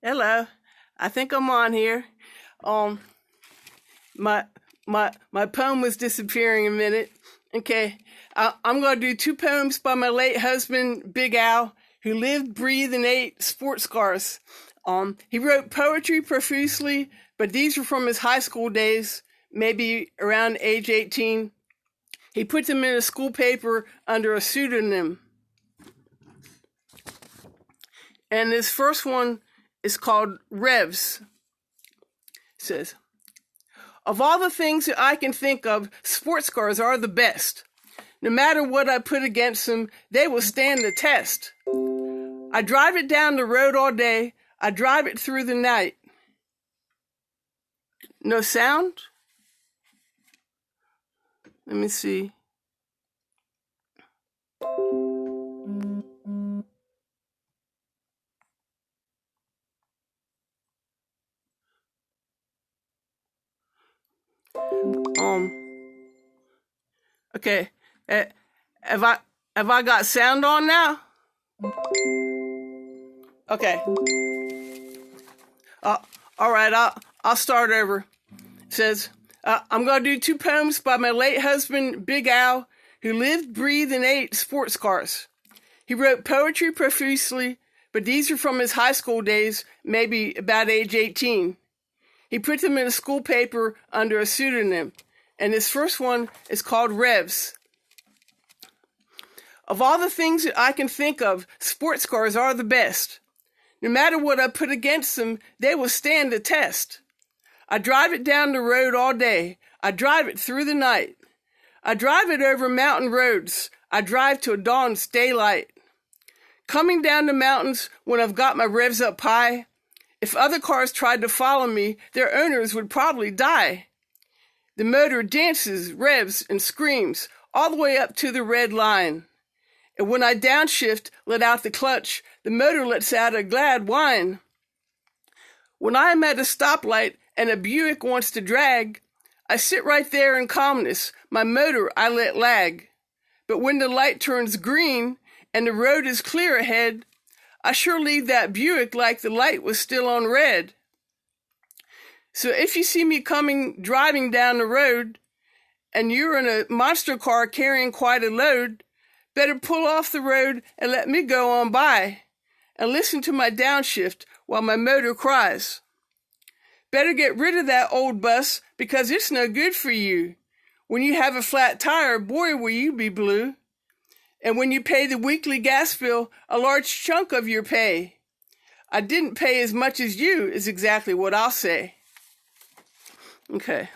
Hello. I think I'm on here. Um, my my poem was disappearing a minute. Okay. I'm gonna do two poems by my late husband, Big Al, who lived, breathed, and ate sports cars. He wrote poetry profusely, but these were from his high school days, maybe around age 18. He put them in a school paper under a pseudonym. And this first one is called Revs. It says, of all the things that I can think of, sports cars are the best. No matter what I put against them, they will stand the test. I drive it down the road all day. I drive it through the night. No sound? Let me see. Okay. Have I got sound on now? Okay. All right. I'll start over. It says, I'm gonna do two poems by my late husband, Big Al, who lived, breathed, and ate sports cars. He wrote poetry profusely, but these are from his high school days, maybe about age 18. He put them in a school paper under a pseudonym, and this first one is called Revs. Of all the things that I can think of, sports cars are the best. No matter what I put against them, they will stand the test. I drive it down the road all day. I drive it through the night. I drive it over mountain roads. I drive till dawn's daylight. Coming down the mountains when I've got my revs up high, if other cars tried to follow me, their owners would probably die. The motor dances, revs, and screams all the way up to the red line. And when I downshift, let out the clutch, the motor lets out a glad whine. When I am at a stoplight and a Buick wants to drag, I sit right there in calmness, my motor I let lag. But when the light turns green and the road is clear ahead, I sure leave that Buick like the light was still on red. So if you see me driving down the road, and you're in a monster car carrying quite a load, better pull off the road and let me go on by, and listen to my downshift while my motor cries. Better get rid of that old bus, because it's no good for you. When you have a flat tire, boy, will you be blue. And when you pay the weekly gas bill, a large chunk of your pay. I didn't pay as much as you is exactly what I'll say. Okay.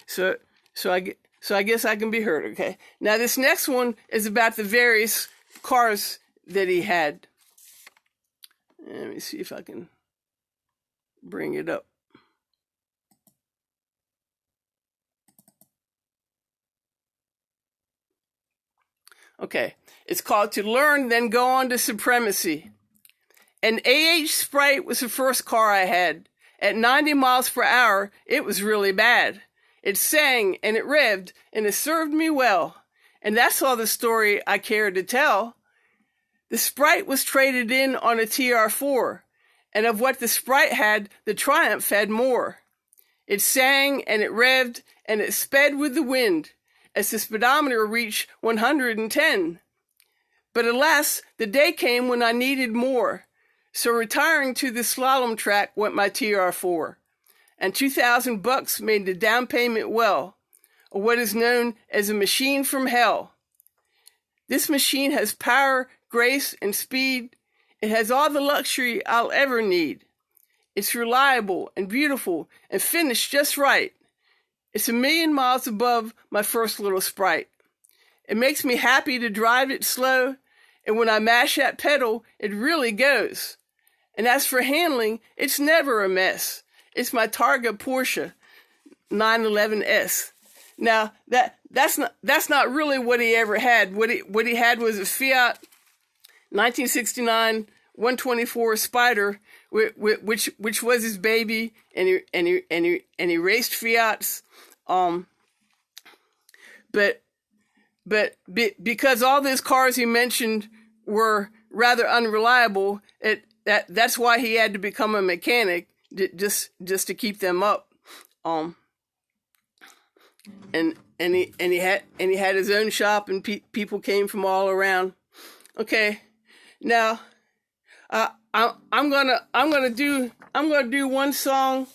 So I guess I can be heard, okay? Now this next one is about the various cars that he had. Let me see if I can bring it up. Okay, it's called To Learn, Then Go On to Supremacy. An AH Sprite was the first car I had. At 90 miles per hour, it was really bad. It sang and it revved and it served me well. And that's all the story I care to tell. The Sprite was traded in on a TR4, and of what the Sprite had, the Triumph had more. It sang and it revved and it sped with the wind as the speedometer reached 110. But alas, the day came when I needed more. So retiring to the slalom track went my TR4, and $2,000 made the down payment well, or what is known as a machine from hell. This machine has power, grace, and speed. It has all the luxury I'll ever need. It's reliable and beautiful and finished just right. It's 1,000,000 miles above my first little Sprite. It makes me happy to drive it slow, and when I mash that pedal, it really goes. And as for handling, it's never a mess. It's my Targa Porsche 911S. Now that's not really what he ever had. What he had was a Fiat 1969 124 Spider, which was his baby, and he raced Fiats. But because all these cars he mentioned were rather unreliable, that's why he had to become a mechanic, just to keep them up. And he had his own shop, and people came from all around. Okay, now I'm gonna do one song.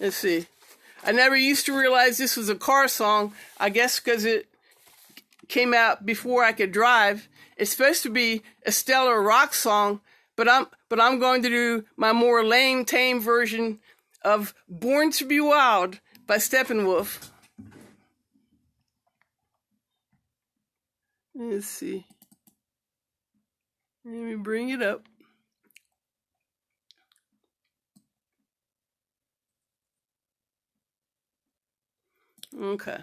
Let's see. I never used to realize this was a car song. I guess because it came out before I could drive. It's supposed to be a stellar rock song, but I'm going to do my more lame, tame version of "Born to Be Wild" by Steppenwolf. Let's see. Let me bring it up. Okay.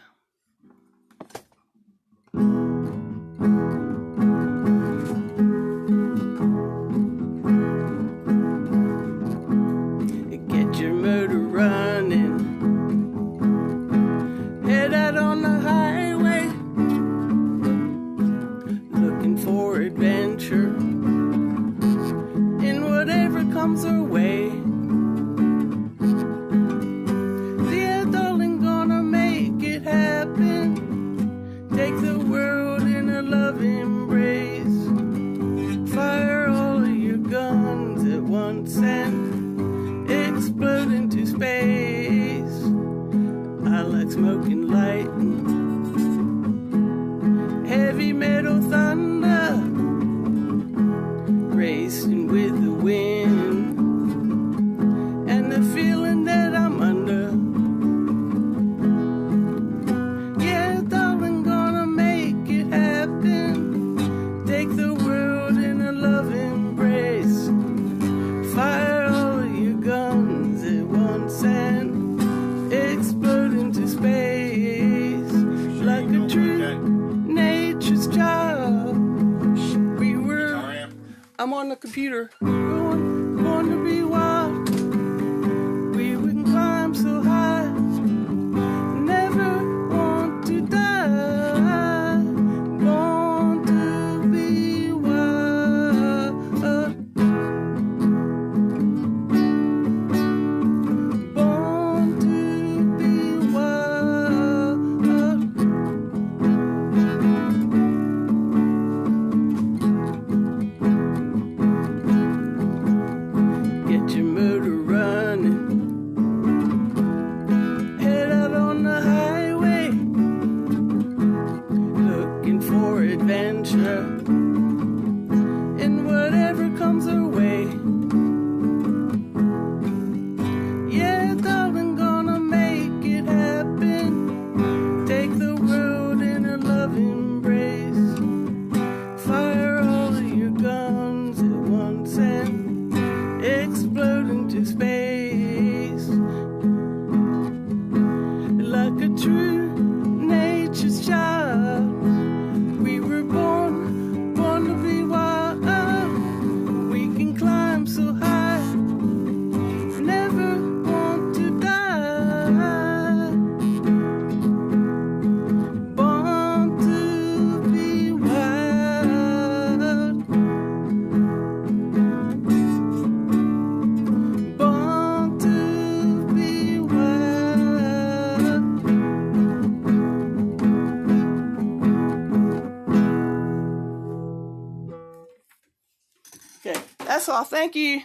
Get your motor running. Head out on the highway, looking for adventure in whatever comes our way. Yeah, darling, gonna make it happen. Take the world in a love embrace. Fire all of your guns at once and explode into space. I like smoking lightning, heavy metal thunder, racing with the wind, and the feeling that I'm under. Yeah, darling, gonna make it happen. Take the world in a love embrace. Fire all of your guns at once and explode into space. Like a true nature's child. I'm on the computer. Born to be wild. We wouldn't climb so high. Never want to die. Born to be wild. Born to be wild. Get your motor running. Head out on the highway, looking for adventure in whatever comes our way. Yeah, darling, gonna make it happen. Take the world in a love embrace. Fire all of your guns at once and explode into space. Like a true nature's child. We were born to be wild. We can climb so high. Never want to die. Born to be wild. Born to be wild. Okay, that's all. Thank you.